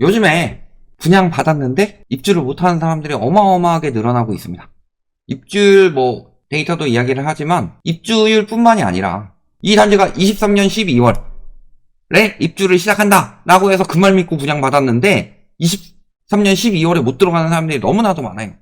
요즘에 분양 받았는데 입주를 못하는 사람들이 어마어마하게 늘어나고 있습니다. 입주율 데이터도 이야기를 하지만 입주율 뿐만이 아니라 이 단지가 23년 12월에 입주를 시작한다 라고 해서 그 말 믿고 분양 받았는데 23년 12월에 못 들어가는 사람들이 너무나도 많아요.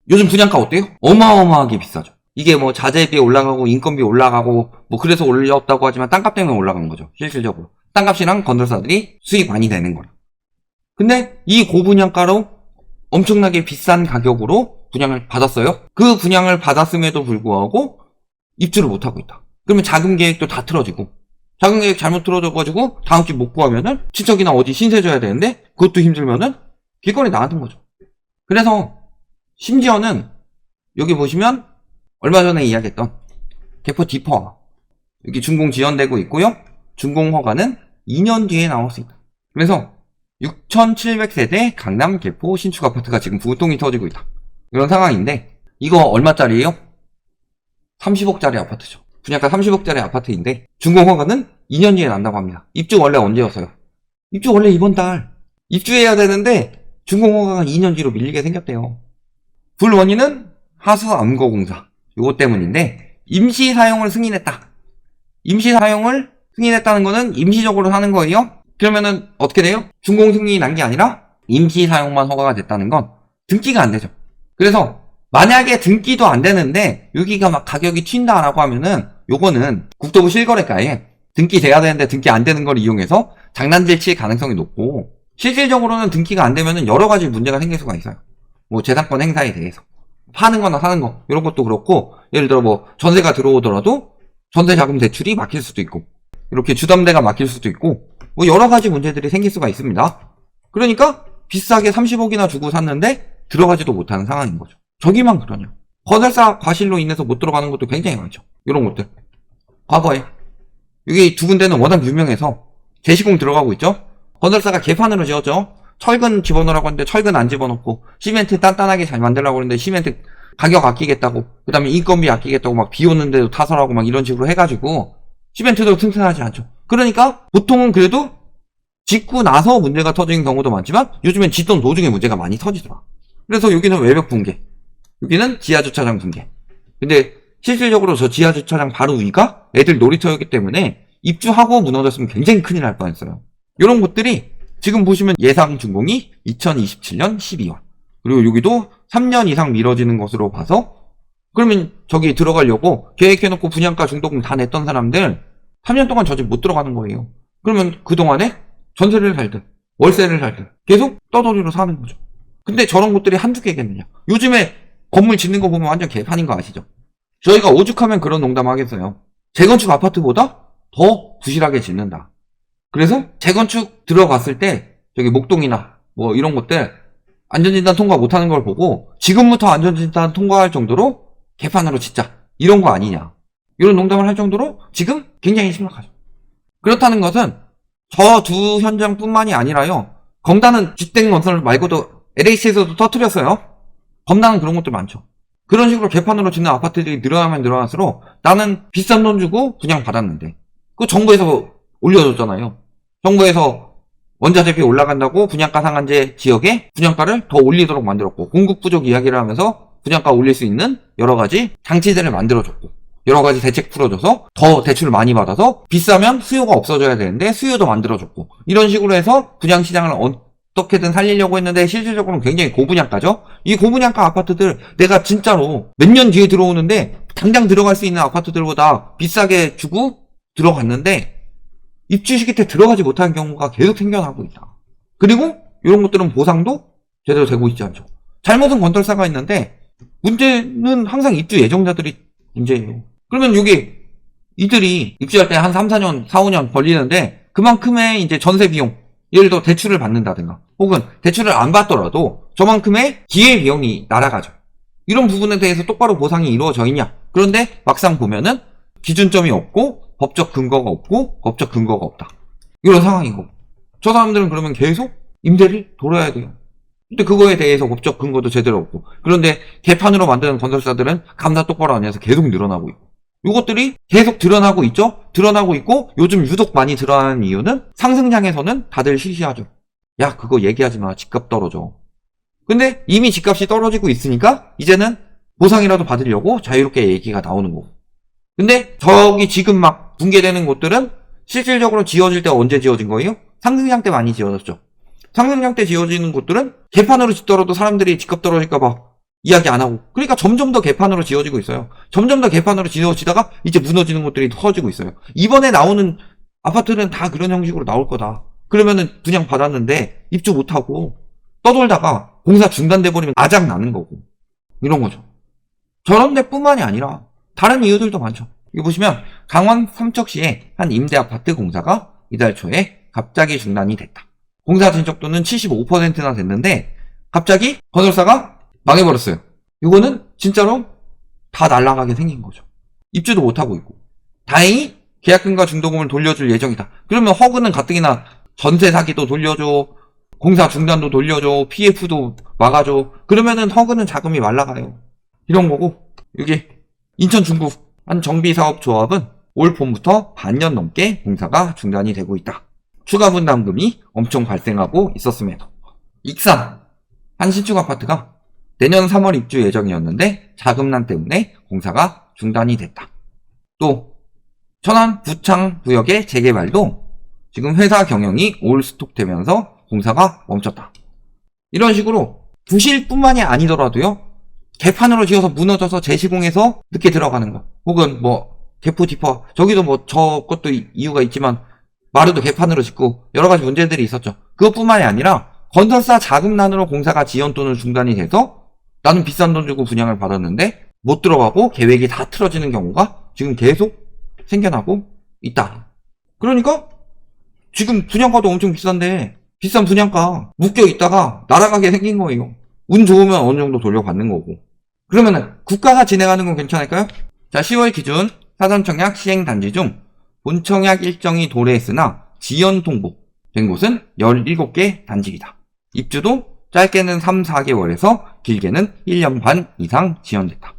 요즘 분양가 어때요? 어마어마하게 비싸죠. 이게 자재비 올라가고 인건비 올라가고 그래서 올렸다고 하지만 땅값 때문에 올라간 거죠. 실질적으로 땅값이랑 건설사들이 수익 많이 되는 거라. 근데 이 고분양가로 엄청나게 비싼 가격으로 분양을 받았어요. 그 분양을 받았음에도 불구하고 입주를 못하고 있다. 그러면 자금 계획도 다 틀어지고, 자금 계획 잘못 틀어져가지고 다음 주 못 구하면은 친척이나 어디 신세 져야 되는데 그것도 힘들면은 길거리에 나가는 거죠. 그래서 심지어는 여기 보시면 얼마 전에 이야기했던 개포 디퍼 여기 준공 지연되고 있고요. 준공 허가는 2년 뒤에 나올 수 있다. 그래서 6,700세대 강남 개포 신축 아파트가 지금 부통이 터지고 있다. 이런 상황인데 이거 얼마짜리예요? 30억짜리 아파트죠. 분양가 30억짜리 아파트인데 준공 허가는 2년 뒤에 난다고 합니다. 입주 원래 언제였어요? 입주 원래 이번 달 입주해야 되는데 준공 허가가 2년 뒤로 밀리게 생겼대요. 불 원인은 하수 암거 공사 요거 때문인데 임시 사용을 승인했다. 임시 사용을 승인했다는 거는 임시적으로 하는 거예요. 그러면은 어떻게 돼요? 준공 승인이 난 게 아니라 임시 사용만 허가가 됐다는 건 등기가 안 되죠. 그래서 만약에 등기도 안 되는데 여기가 막 가격이 튄다라고 하면은 요거는 국토부 실거래가에 등기돼야 되는데 등기 안 되는 걸 이용해서 장난질 칠 가능성이 높고, 실질적으로는 등기가 안 되면은 여러 가지 문제가 생길 수가 있어요. 재산권 행사에 대해서 파는 거나 사는 거 이런 것도 그렇고, 예를 들어 전세가 들어오더라도 전세 자금 대출이 막힐 수도 있고, 이렇게 주담대가 막힐 수도 있고, 여러 가지 문제들이 생길 수가 있습니다. 그러니까 비싸게 30억이나 주고 샀는데 들어가지도 못하는 상황인 거죠. 저기만 그러냐. 건설사 과실로 인해서 못 들어가는 것도 굉장히 많죠. 이런 것들. 과거에 여기 두 군데는 워낙 유명해서 재시공 들어가고 있죠. 건설사가 개판으로 지었죠. 철근 집어넣으라고 하는데 철근 안 집어넣고, 시멘트 단단하게 잘 만들라고 하는데 시멘트 가격 아끼겠다고, 그 다음에 인건비 아끼겠다고 막 비 오는데도 타설하고 막 이런 식으로 해가지고 시멘트도 튼튼하지 않죠. 그러니까 보통은 그래도 짓고 나서 문제가 터지는 경우도 많지만 요즘엔 짓던 도중에 문제가 많이 터지더라. 그래서 여기는 외벽 붕괴, 여기는 지하주차장 붕괴. 근데 실질적으로 저 지하주차장 바로 위가 애들 놀이터였기 때문에 입주하고 무너졌으면 굉장히 큰일 날 뻔했어요. 이런 것들이 지금 보시면 예상 준공이 2027년 12월. 그리고 여기도 3년 이상 미뤄지는 것으로 봐서, 그러면 저기 들어가려고 계획해놓고 분양가 중도금 다 냈던 사람들 3년 동안 저 집 못 들어가는 거예요. 그러면 그동안에 전세를 살든 월세를 살든 계속 떠돌이로 사는 거죠. 근데 저런 곳들이 한두 개겠느냐. 요즘에 건물 짓는 거 보면 완전 개판인 거 아시죠? 저희가 오죽하면 그런 농담 하겠어요. 재건축 아파트보다 더 부실하게 짓는다. 그래서 재건축 들어갔을 때 저기 목동이나 이런 것들 안전진단 통과 못하는 걸 보고 지금부터 안전진단 통과할 정도로 개판으로 짓자, 이런 거 아니냐, 이런 농담을 할 정도로 지금 굉장히 심각하죠. 그렇다는 것은 저 두 현장뿐만이 아니라요, 검단은 쥐땡 건설 말고도 LH에서도 터뜨렸어요. 검단은 그런 것들 많죠. 그런 식으로 개판으로 짓는 아파트들이 늘어나면 늘어날수록 나는 비싼 돈 주고 분양 받았는데 그거 정부에서 올려줬잖아요. 정부에서 원자재비 올라간다고 분양가 상한제 지역에 분양가를 더 올리도록 만들었고, 공급 부족 이야기를 하면서 분양가 올릴 수 있는 여러 가지 장치들을 만들어줬고, 여러 가지 대책 풀어줘서 더 대출을 많이 받아서 비싸면 수요가 없어져야 되는데 수요도 만들어줬고, 이런 식으로 해서 분양시장을 어떻게든 살리려고 했는데 실질적으로는 굉장히 고분양가죠. 이 고분양가 아파트들 내가 진짜로 몇 년 뒤에 들어오는데 당장 들어갈 수 있는 아파트들보다 비싸게 주고 들어갔는데 입주 시기 때 들어가지 못하는 경우가 계속 생겨나고 있다. 그리고 이런 것들은 보상도 제대로 되고 있지 않죠. 잘못은 건설사가 있는데 문제는 항상 입주 예정자들이 문제예요. 그러면 이들이 입주할 때 한 3, 4년, 4, 5년 걸리는데 그만큼의 이제 전세 비용, 예를 들어 대출을 받는다든가 혹은 대출을 안 받더라도 저만큼의 기회 비용이 날아가죠. 이런 부분에 대해서 똑바로 보상이 이루어져 있냐? 그런데 막상 보면은 기준점이 없고 법적 근거가 없고 법적 근거가 없다, 이런 상황이고, 저 사람들은 그러면 계속 임대를 돌아야 돼요. 근데 그거에 대해서 법적 근거도 제대로 없고, 그런데 개판으로 만드는 건설사들은 감사 똑바로 안 해서 계속 늘어나고 있고, 이것들이 계속 드러나고 있죠. 드러나고 있고 요즘 유독 많이 드러나는 이유는 상승장에서는 다들 시시하죠. 야, 그거 얘기하지 마. 집값 떨어져. 근데 이미 집값이 떨어지고 있으니까 이제는 보상이라도 받으려고 자유롭게 얘기가 나오는 거고. 근데 저기 지금 막 붕괴되는 곳들은 실질적으로 지어질 때가 언제 지어진 거예요? 상승장 때 많이 지어졌죠. 상승장 때 지어지는 곳들은 개판으로 짓더라도 사람들이 집값 떨어질까봐 이야기 안 하고. 그러니까 점점 더 개판으로 지어지고 있어요. 점점 더 개판으로 지어지다가 이제 무너지는 곳들이 터지고 있어요. 이번에 나오는 아파트는 다 그런 형식으로 나올 거다. 그러면은 분양 받았는데 입주 못하고 떠돌다가 공사 중단돼 버리면 아작 나는 거고. 이런 거죠. 저런 데뿐만이 아니라 다른 이유들도 많죠. 여기 보시면 강원 삼척시의 한 임대 아파트 공사가 이달 초에 갑자기 중단이 됐다. 공사 진척도는 75%나 됐는데 갑자기 건설사가 망해버렸어요. 이거는 진짜로 다 날아가게 생긴 거죠. 입주도 못하고 있고. 다행히 계약금과 중도금을 돌려줄 예정이다. 그러면 허그는 가뜩이나 전세 사기도 돌려줘, 공사 중단도 돌려줘, PF도 막아줘. 그러면은 허그는 자금이 말라가요. 이런 거고. 여기 인천 중구 한 정비사업조합은 올 봄부터 반년 넘게 공사가 중단이 되고 있다. 추가 분담금이 엄청 발생하고 있었음에도. 익산 한 신축 아파트가 내년 3월 입주 예정이었는데 자금난 때문에 공사가 중단이 됐다. 또 천안 부창 구역의 재개발도 지금 회사 경영이 올스톱되면서 공사가 멈췄다. 이런 식으로 부실뿐만이 아니더라도요. 개판으로 지어서 무너져서 재시공해서 늦게 들어가는 거. 혹은 뭐 개포 디퍼 저기도 뭐 저것도 이유가 있지만 마루도 개판으로 짓고 여러 가지 문제들이 있었죠. 그것뿐만이 아니라 건설사 자금난으로 공사가 지연 또는 중단이 돼서 나는 비싼 돈 주고 분양을 받았는데 못 들어가고 계획이 다 틀어지는 경우가 지금 계속 생겨나고 있다. 그러니까 지금 분양가도 엄청 비싼데 비싼 분양가 묶여 있다가 날아가게 생긴 거예요. 운 좋으면 어느 정도 돌려받는 거고. 그러면은 국가가 진행하는 건 괜찮을까요? 자, 10월 기준 사전청약 시행 단지 중 본청약 일정이 도래했으나 지연 통보된 곳은 17개 단지이다. 입주도 짧게는 3, 4개월에서 길게는 1년 반 이상 지연됐다.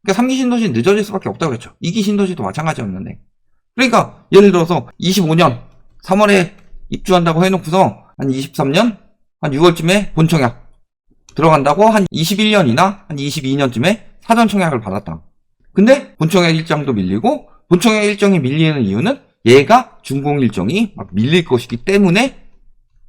그러니까 3기 신도시 늦어질 수밖에 없다고 그랬죠. 2기 신도시도 마찬가지였는데. 그러니까 예를 들어서 25년 3월에 입주한다고 해놓고서 한 23년 한 6월쯤에 본청약 들어간다고 한 21년이나 한 22년쯤에 사전청약을 받았다. 근데 본청약 일정도 밀리고 본청약 일정이 밀리는 이유는 얘가 준공 일정이 막 밀릴 것이기 때문에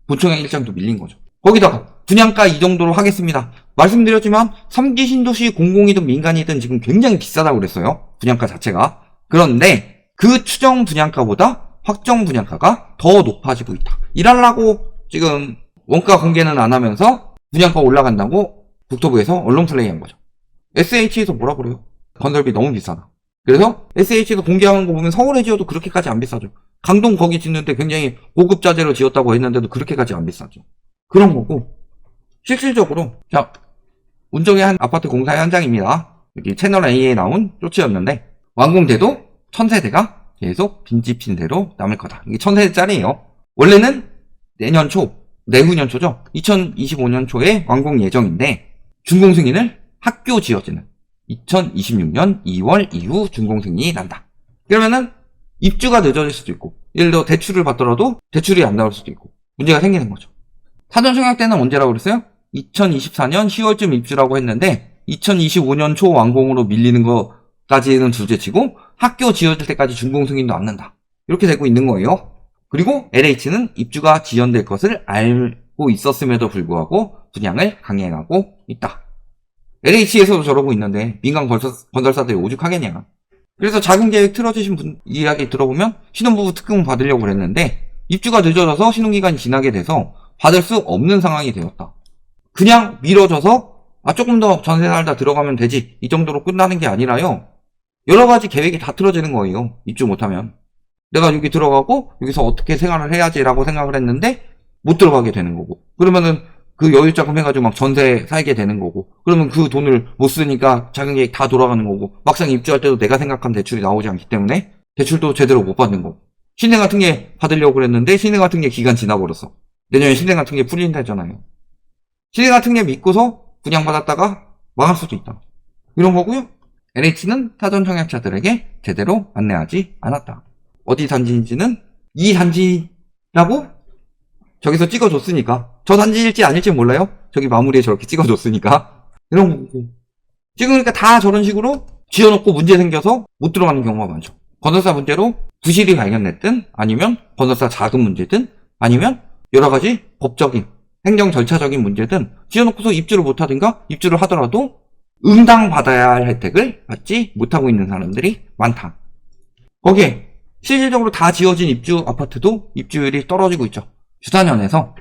본청약 일정도 밀린 거죠. 거기다가 분양가 이 정도로 하겠습니다. 말씀드렸지만 3기 신도시 공공이든 민간이든 지금 굉장히 비싸다고 그랬어요. 분양가 자체가. 그런데 그 추정 분양가보다 확정 분양가가 더 높아지고 있다. 이랄라고 지금 원가 공개는 안 하면서 분양가 올라간다고 국토부에서 언론 플레이한 거죠. SH에서 뭐라 그래요? 건설비 너무 비싸다. 그래서 SH에서 공개하는 거 보면 서울에 지어도 그렇게까지 안 비싸죠. 강동 거기 짓는데 굉장히 고급 자재로 지었다고 했는데도 그렇게까지 안 비싸죠. 그런 거고 실질적으로 자 운정의 한 아파트 공사 현장입니다. 여기 채널 A에 나온 쇼츠였는데 완공돼도 1000세대가 계속 빈집힌 대로 남을 거다. 이게 1000세대짜리예요. 원래는 내후년 초죠. 2025년 초에 완공 예정인데 준공 승인을 학교 지어지는 2026년 2월 이후 준공 승인이 난다. 그러면은 입주가 늦어질 수도 있고 예를 들어 대출을 받더라도 대출이 안 나올 수도 있고 문제가 생기는 거죠. 사전청약 때는 언제라고 그랬어요? 2024년 10월쯤 입주라고 했는데 2025년 초 완공으로 밀리는 거까지는 둘째치고 학교 지어질 때까지 준공 승인도 안 난다. 이렇게 되고 있는 거예요. 그리고 LH는 입주가 지연될 것을 알고 있었음에도 불구하고 분양을 강행하고 있다. LH에서도 저러고 있는데 민간 건설사들이 오죽하겠냐. 그래서 자금계획 틀어지신 분 이야기 들어보면 신혼부부 특금 받으려고 그랬는데 입주가 늦어져서 신혼기간이 지나게 돼서 받을 수 없는 상황이 되었다. 그냥 미뤄져서 조금 더 전세 살다 들어가면 되지 이 정도로 끝나는 게 아니라요. 여러 가지 계획이 다 틀어지는 거예요. 입주 못하면. 내가 여기 들어가고 여기서 어떻게 생활을 해야지라고 생각을 했는데 못 들어가게 되는 거고. 그러면은 그 여유자금 해가지고 막 전세 살게 되는 거고. 그러면 그 돈을 못 쓰니까 자금계획 다 돌아가는 거고. 막상 입주할 때도 내가 생각한 대출이 나오지 않기 때문에 대출도 제대로 못 받는 거고. 신뢰 같은 게 받으려고 그랬는데 신뢰 같은 게 기간 지나버렸어. 내년에 신뢰 같은 게 풀린다잖아요. 신뢰 같은 게 믿고서 분양받았다가 망할 수도 있다. 이런 거고요. LH는 사전청약자들에게 제대로 안내하지 않았다. 어디 단지인지는 이 단지라고 저기서 찍어줬으니까. 저 단지일지 아닐지 몰라요? 저기 마무리에 저렇게 찍어줬으니까. 이런 거고. 찍으니까 다 저런 식으로 지어놓고 문제 생겨서 못 들어가는 경우가 많죠. 건설사 문제로 부실이 발견됐든, 아니면 건설사 자금 문제든, 아니면 여러 가지 법적인, 행정 절차적인 문제든 지어놓고서 입주를 못하든가, 입주를 하더라도 응당받아야 할 혜택을 받지 못하고 있는 사람들이 많다. 거기에 실질적으로 다 지어진 입주 아파트도 입주율이 떨어지고 있죠. 주단현에서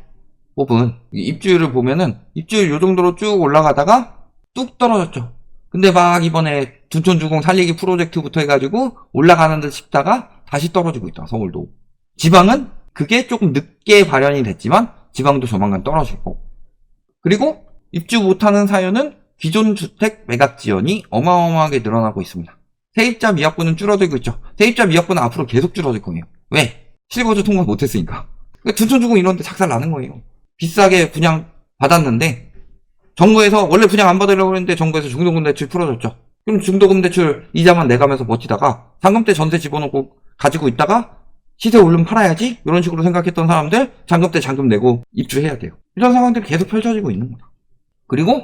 뽑은 입주율을 보면은 입주율 요 정도로 쭉 올라가다가 뚝 떨어졌죠. 근데 막 이번에 둔촌주공 살리기 프로젝트부터 해가지고 올라가는 듯 싶다가 다시 떨어지고 있다. 서울도. 지방은 그게 조금 늦게 발현이 됐지만 지방도 조만간 떨어지고. 그리고 입주 못하는 사유는 기존 주택 매각 지연이 어마어마하게 늘어나고 있습니다. 세입자 미약분은 줄어들고 있죠. 세입자 미약분은 앞으로 계속 줄어들 거예요. 왜? 실거주 통과 못했으니까. 둔촌주공 이런 데 착살 나는 거예요. 비싸게 분양 받았는데 정부에서 원래 분양 안 받으려고 했는데 정부에서 중도금 대출 풀어줬죠. 그럼 중도금 대출 이자만 내가면서 버티다가 잔금 때 전세 집어넣고 가지고 있다가 시세 오르면 팔아야지 이런 식으로 생각했던 사람들 잔금 때 잔금 내고 입주해야 돼요. 이런 상황들이 계속 펼쳐지고 있는 거다. 그리고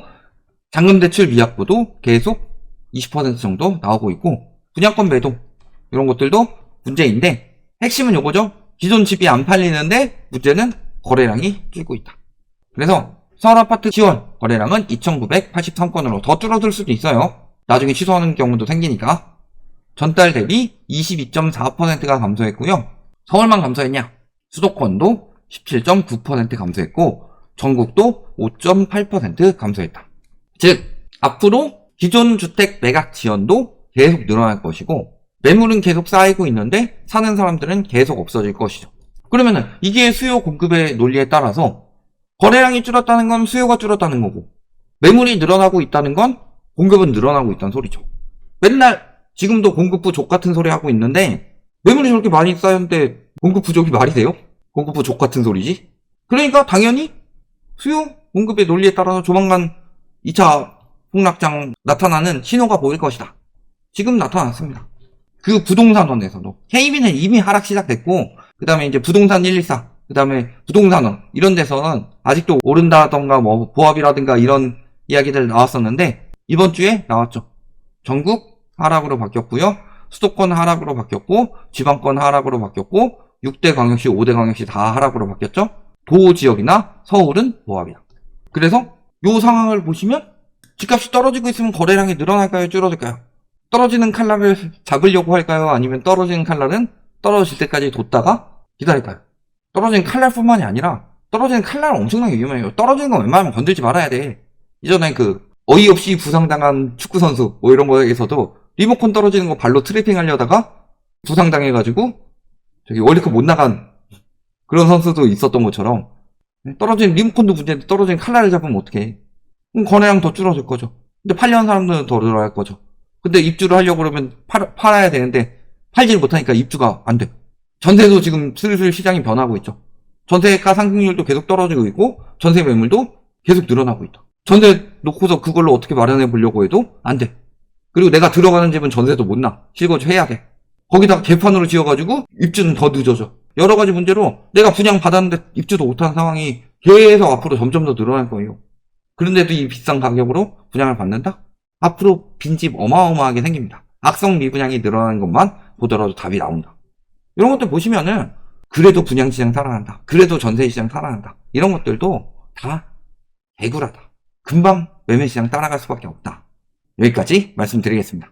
잔금 대출 미약부도 계속 20% 정도 나오고 있고, 분양권 매도 이런 것들도 문제인데 핵심은 요거죠. 기존 집이 안 팔리는데 문제는 거래량이 줄고 있다. 그래서 서울아파트 지원 거래량은 2,983건으로 더 줄어들 수도 있어요. 나중에 취소하는 경우도 생기니까. 전달 대비 22.4%가 감소했고요. 서울만 감소했냐? 수도권도 17.9% 감소했고 전국도 5.8% 감소했다. 즉 앞으로 기존 주택 매각 지연도 계속 늘어날 것이고 매물은 계속 쌓이고 있는데 사는 사람들은 계속 없어질 것이죠. 그러면은 이게 수요 공급의 논리에 따라서 거래량이 줄었다는 건 수요가 줄었다는 거고, 매물이 늘어나고 있다는 건 공급은 늘어나고 있다는 소리죠. 맨날 지금도 공급 부족 같은 소리 하고 있는데 매물이 저렇게 많이 쌓였는데 공급 부족이 말이 돼요? 공급 부족 같은 소리지. 그러니까 당연히 수요 공급의 논리에 따라서 조만간 2차 폭락장 나타나는 신호가 보일 것이다. 지금 나타났습니다. 그 부동산원에서도 KB는 이미 하락 시작됐고, 그 다음에 이제 부동산 114, 그 다음에 부동산원 이런 데서는 아직도 오른다던가 뭐 보합이라든가 이런 이야기들 나왔었는데 이번 주에 나왔죠. 전국 하락으로 바뀌었고요. 수도권 하락으로 바뀌었고, 지방권 하락으로 바뀌었고, 6대 광역시, 5대 광역시 다 하락으로 바뀌었죠. 도지역이나 서울은 보합이다. 그래서 이 상황을 보시면 집값이 떨어지고 있으면 거래량이 늘어날까요? 줄어들까요? 떨어지는 칼날을 잡으려고 할까요? 아니면 떨어지는 칼날은 떨어질 때까지 뒀다가 기다릴까요? 떨어지는 칼날뿐만이 아니라 떨어지는 칼날은 엄청나게 위험해요. 떨어지는 건 웬만하면 건들지 말아야 돼. 이전에 그 어이없이 부상당한 축구선수 뭐 이런 거에서도 리모컨 떨어지는 거 발로 트래핑 하려다가 부상당해가지고 저기 월드컵 못 나간 그런 선수도 있었던 것처럼 떨어진 리모컨도 문제인데 떨어진 칼날을 잡으면 어떡해. 그럼 거래량 더 줄어들 거죠. 근데 팔려는 사람들은 더 늘어날 거죠. 근데 입주를 하려고 그러면 팔아야 되는데 팔지를 못하니까 입주가 안 돼. 전세도 지금 슬슬 시장이 변하고 있죠. 전세가 상승률도 계속 떨어지고 있고 전세 매물도 계속 늘어나고 있다. 전세 놓고서 그걸로 어떻게 마련해 보려고 해도 안 돼. 그리고 내가 들어가는 집은 전세도 못 나. 실거주 해야 돼. 거기다가 개판으로 지어가지고 입주는 더 늦어져. 여러 가지 문제로 내가 분양 받았는데 입주도 못하는 상황이 계속 앞으로 점점 더 늘어날 거예요. 그런데도 이 비싼 가격으로 분양을 받는다? 앞으로 빈집 어마어마하게 생깁니다. 악성 미분양이 늘어나는 것만 보더라도 답이 나온다. 이런 것들 보시면은 그래도 분양시장 살아난다. 그래도 전세시장 살아난다. 이런 것들도 다 개구라다. 금방 매매시장 따라갈 수밖에 없다. 여기까지 말씀드리겠습니다.